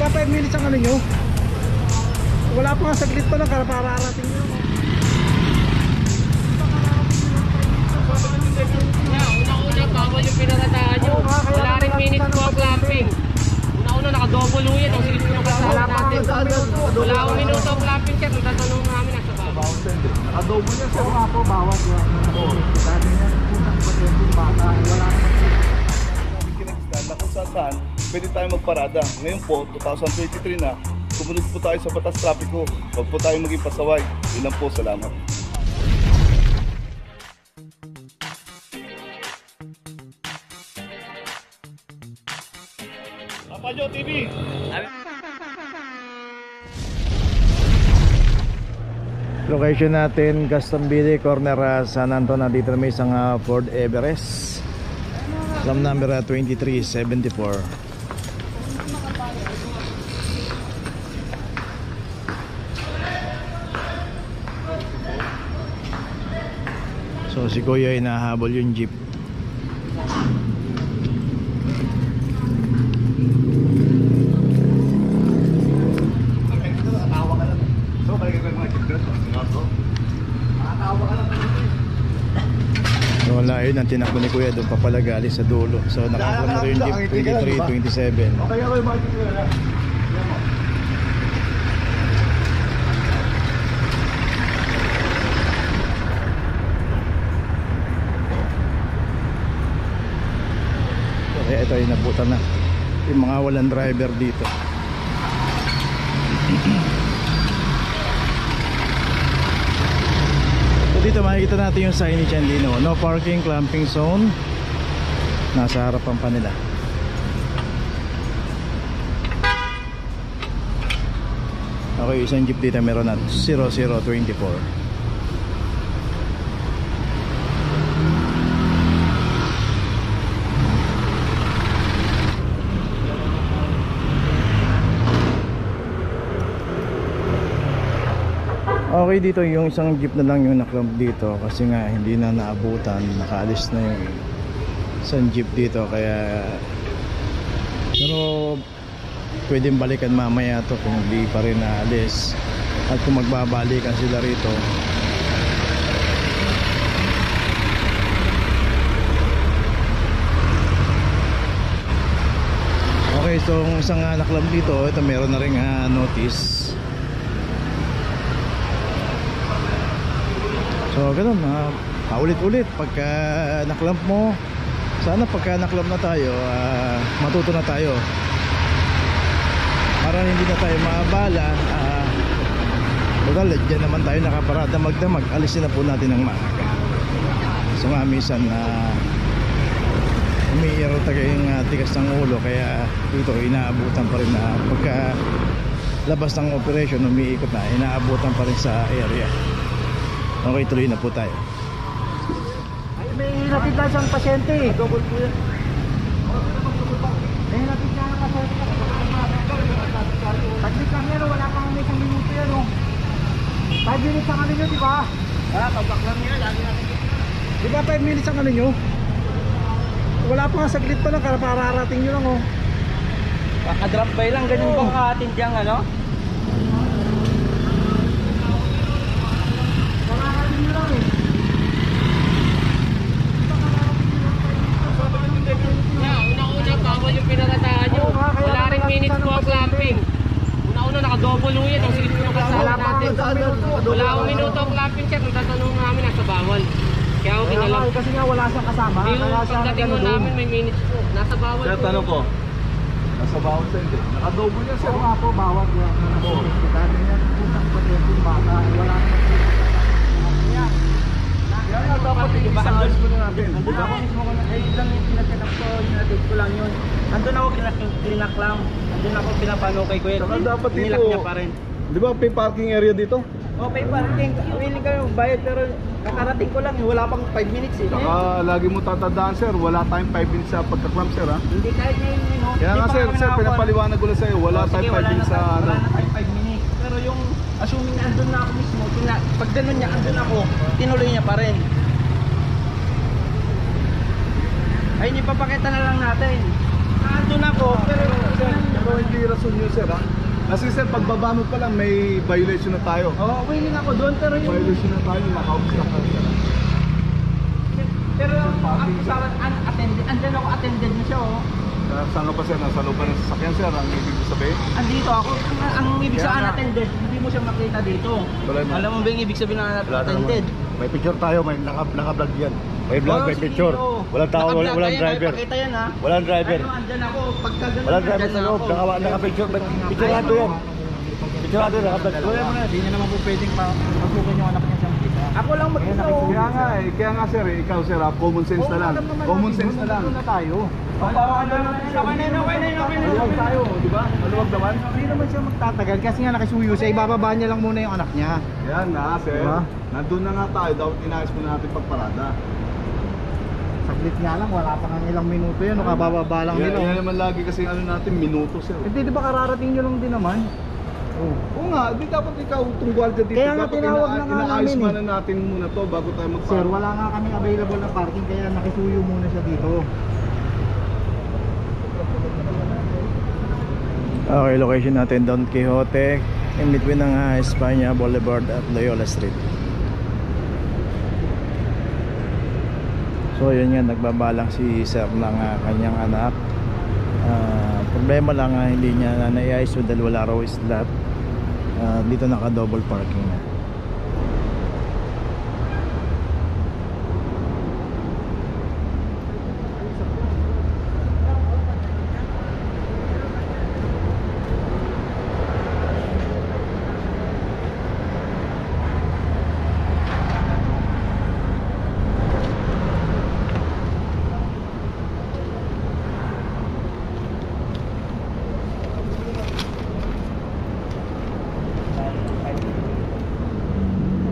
ba 5 minutes ang ano nyo? Wala pa nga saglit pa lang para arating nyo. Una-una, bawal yung pinarataan nyo. Wala rin minutes po ang clamping. Una-una, naka-double ho yan. Ang silip ko ng kasama natin. Wala akong minuto ang clamping, sir. Nagtatanong namin nasa bawal. Naka-double yan sir. Nga po, bawal. Dati nga, pusang patentong bata. Wala naman. Na kung saan pwede tayo magparada. Ngayon po, 2023 na, sumunod po tayo sa batas trapiko. Huwag po tayo maging pasaway. Yun lang po, salamat. Papajo TV! Location natin, Gastambide, corner San Antonio. Dito na may isang Ford Everest. Alam number 2374. So si Kuya ay nahabol yung jeep. So layo ng tinakbo ni Kuya doon papalagali sa dulo. So nakakuha na rin yung jeep 2327. Okay, okay, bakit ko na? Kaya ito ay nabutan na yung mga walang driver dito. So dito makikita natin yung signage yan dito. No parking, clamping zone. Nasa harapan pa nila. Okay, isang jeep dito meron na 0024. Okay, dito yung isang jeep na lang yung naklump dito kasi nga hindi na naabutan, nakaalis na yung isang jeep dito kaya pero pwedeng balikan mamaya to kung hindi pa rin naalis at kung magbabalikan sila rito. Okay, so yung isang naklump dito, ito meron na rin notice. So ganun, paulit-ulit pagka naklamp mo. Sana pagka naklamp na tayo, matuto na tayo para hindi na tayo maabala. Total, dyan naman tayo nakaparada magdamag. Alisin na po natin ang maaga. So nga minsan umiiro tayo yung tigas ng ulo. Kaya dito inaabutan pa rin na pagka labas ng operation, umiikot na, inaabutan pa rin sa area. Okay, tuloy na po tayo. Ay, may hinatid lang siyang pasyente eh. Double po yan. May hinatid lang ang pasyente. Taglit lang yan, wala pang may isang minuto yan. 5 minutes ang ano nyo, di ba? Tabak lang yan, lagi natin. Di ba 5 minutes ang ano nyo? Wala pa nga saglit pa lang para arating nyo lang oh. Kakadrop by lang, ganyan bang katindyang ano? Una-una, bawal yung pinarataan nyo. Wala rin minutes po ang clamping. Una-una, naka-double ho yan. Ang silip ko ng kasama natin. Wala akong minuto ang clamping, sir. Nagtatanong namin nasa bawal. Kaya ako kinalam. Kasi nga wala siyang kasama. Yung pagdating mo namin may minutes po. Nasa bawal po. Sir, tanong ko. Nasa bawal sa hindi. Naka-double yan sir. Nga po, bawal. Dati nga, pusang patentong bata. Wala naman. Kaya nga dapat i-address mo na natin. Nandun ako mismo ko na, ayun lang yung pinasetup ko, inatid ko lang yun. Nandun ako klinak lang. Nandun ako pinapanukay ko yun. Saka dapat dito, Nilak niya pa rin. di ba may parking area dito? Okay, parking. Willing kayo bayad pero kakarating ko lang. Wala pang 5 minutes eh. Saka lagi mo tatandaan sir, wala tayong 5 minutes sa pagka-clamp sir ha? Hindi kahit ngayon yun. Kaya nga sir, pinapaliwanag ko lang sa'yo, wala tayong 5 minutes sa ano. Wala na tayong 5 minutes. Pero yung assuming na andun na ako mismo, pag ganun niya, andun ako, tinuloy niya pa rin. Ay, ipapakita na lang natin. Andun ako, pero Pero hindi kaso nyo sir ha. Kasi sir, pagbaba mo pa lang may violation na tayo. Oo, willing ako doon, pero yung... Violation na tayo, naka-obstruct ka. Pero ang usapan, andyan ako, attended na siya, oh. Saan ka pa sir? Nasa loob pa ng sasakyan sir, ang ibig ko sabihin? Andito ako, ang ibig Kaya sa nga. unattended, hindi mo siya makita dito. Wala na. Alam mo ba yung ibig sabihin ng unattended? May picture tayo, may naka-vlog yan. May vlog, Oo, may sige, picture. oo. Walang tao, Naka-vlog walang yan, driver. Pakita yan ha. Walang driver. Ano, andyan ako, pagka ganun, Walang driver andyan sa na loob. ako. Naka-picture, picturado yan. Picturado, naka-vlog. Wala mo na, di niya naman po pwedeng pagbukan yung anak niya sa mag-isa. Ako lang mag-isa. Kaya nga sir, ikaw sir ha, common sense na lang. Common sense na lang. na tayo. Maluwag tayo, di ba? Maluwag naman. Hindi naman siya magtatagal kasi nga nakisuyo siya. Ibababa niya lang muna yung anak niya. Yan na sir. Diba? Nandun na nga tayo, dapat inayos muna natin pagparada. Saglit nga lang, wala pa nga ilang minuto yan. Kabababa lang nila. Yan naman lagi kasi ano natin, minuto sir. Hindi, di ba kararating nyo lang din naman? Oh. Oo nga, di dapat ikaw itong guardia dito. Kaya nga Dapat tinawag na nga inaayos namin, muna natin muna to bago tayo Sir, magparada. wala nga kami available na parking kaya nakisuyo muna siya dito. Okay, location natin Don Quixote in between ng Espanya Boulevard at Loyola Street. So yun nga, nagbabalang si sir ng kanyang anak. Problema lang hindi niya naiayos dahil wala raw slot. Dito naka double parking na.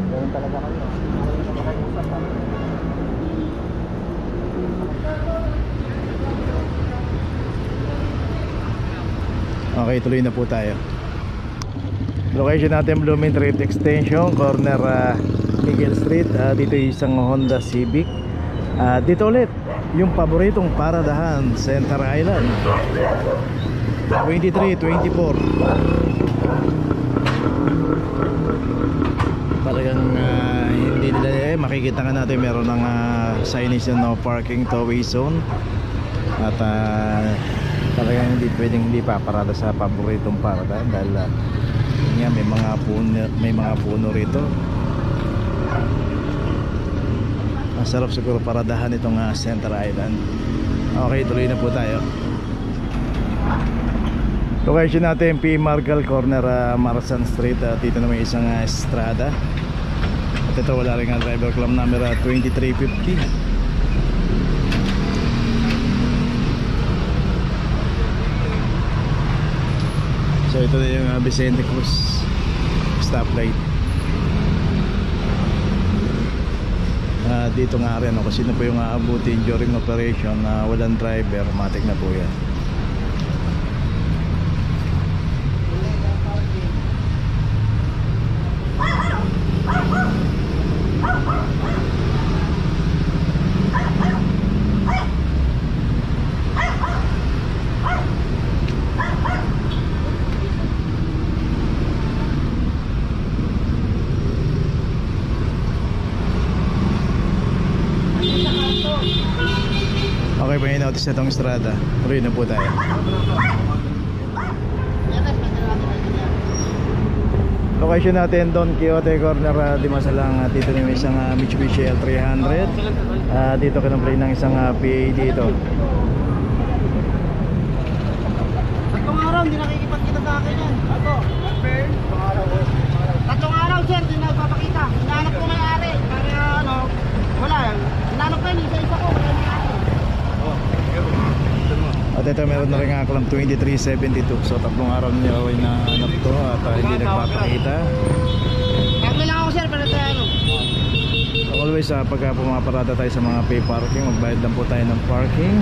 Ganun talaga kayo. Okay, tuloy na po tayo. Location natin Blooming Street Extension, corner Miguel Street. Dito yung isang Honda Civic. Dito ulit yung paboritong paradahan, Center Island 23, 24. Talagang hindi nila makikita nga natin meron ng signage na no parking tow-away zone. At talagang hindi pwedeng hindi paparada sa paboritong parada dahil nga may mga puno rito. Masarap siguro paradahan itong Center Island. Okay, tuloy na po tayo. Location natin P. Margal, corner Marsan Street. Dito na may isang estrada. At ito wala rin ang driver club number 2350. So ito na yung Vicente Cruz stoplight. Dito nga rin kung sino po yung aabutin during operation na walang driver, matik na po yan. Okay, pa notice na itong estrada. Tuloy na po tayo. Location natin Don Quixote, corner Dimasalang. Dito na may isang Mitsubishi L300. Dito ka play ng isang PA dito. Tatlong araw, hindi nakikipagkita sa akin yan. Ako. Tatlong araw, sir, hindi nagpapakita. Hinahanap ko may-ari. Kaya ano, wala. Hinahanap ko yun, isa-isa ko. Wala may-ari. At ito meron na rin ako ng 2372. So tatlong araw niya ay nahanap to at hindi nagpapakita. Kami lang ako, sir, para tayo ano. Always pagka pumaparada tayo sa mga pay parking, magbayad lang po tayo ng parking.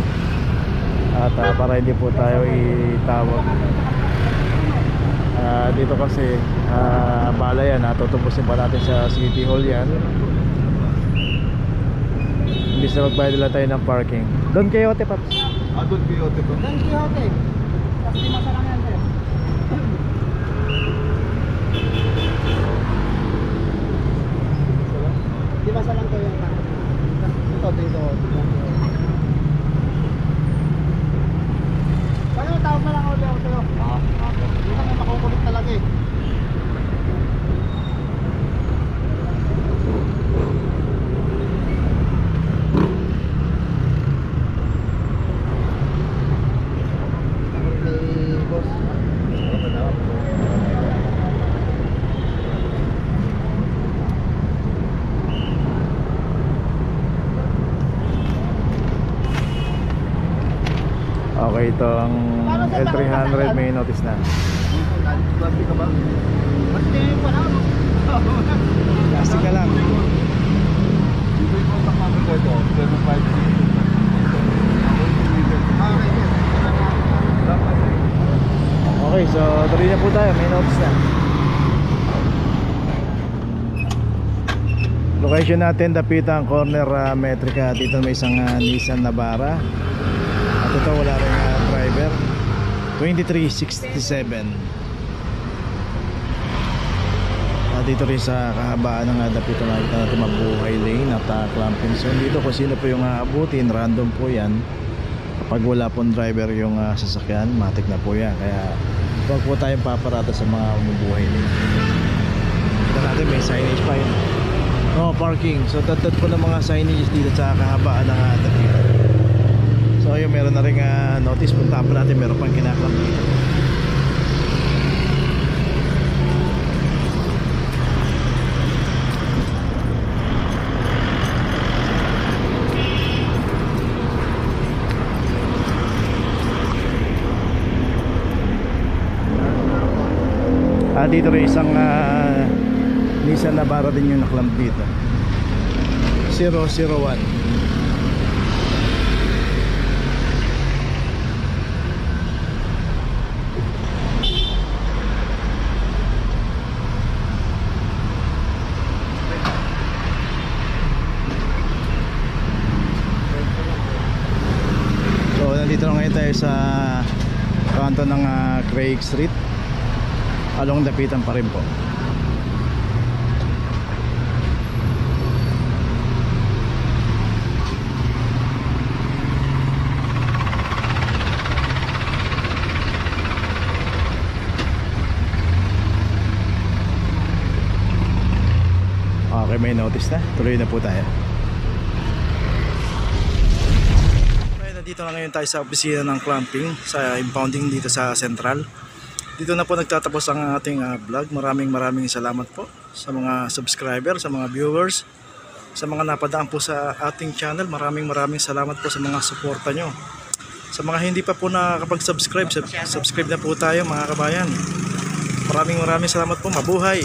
At para hindi po tayo itawag. Dito kasi bala yan, tutubusin pa natin sa City Hall yan. Imbis na magbayad lang tayo ng parking. Don Quixote, Paps. Don Quixote po. Don Quixote. Tapos Dimasalang yan, sir. Okay, ito ang L300 may notice na. Traffic ka ba? Plastic na lang. Dito yung contact number ko ito. 756. Okay, so tuloy na po tayo, may notice na. Location natin, Dapitan Corner, Metrica. Dito may isang Nissan Navara. At ito wala rin driver. 2367. Dito rin sa kahabaan ng Dapitan, nakita natin Mabuhay Lane at clamping zone. Dito kung sino po yung aabutin, random po yan. Kapag wala pong driver yung sasakyan, matik na po yan. Kaya huwag po tayong paparada sa mga umubuhay lane. Kita natin may signage pa yun. No parking. So tatad po ng mga signage dito sa kahabaan ng Dapitan. So ayun, meron na rin notice. Punta pa natin, meron pang kinaklamp dito. Dito rin isang Nissan Navara din yung naklamp dito. 001. So nandito na ngayon tayo sa kanto ng Craig Street. Along Dapitan pa rin po. Okay, may notice na. Tuloy na po tayo. Okay, nandito na ngayon tayo sa opisina ng clamping sa impounding dito sa Central. Dito na po nagtatapos ang ating vlog. Maraming salamat po sa mga subscriber, sa mga viewers, sa mga napadaan po sa ating channel. Maraming salamat po sa mga suporta nyo. Sa mga hindi pa po nakakapag-subscribe, subscribe na po tayo mga kabayan. Maraming salamat po. Mabuhay!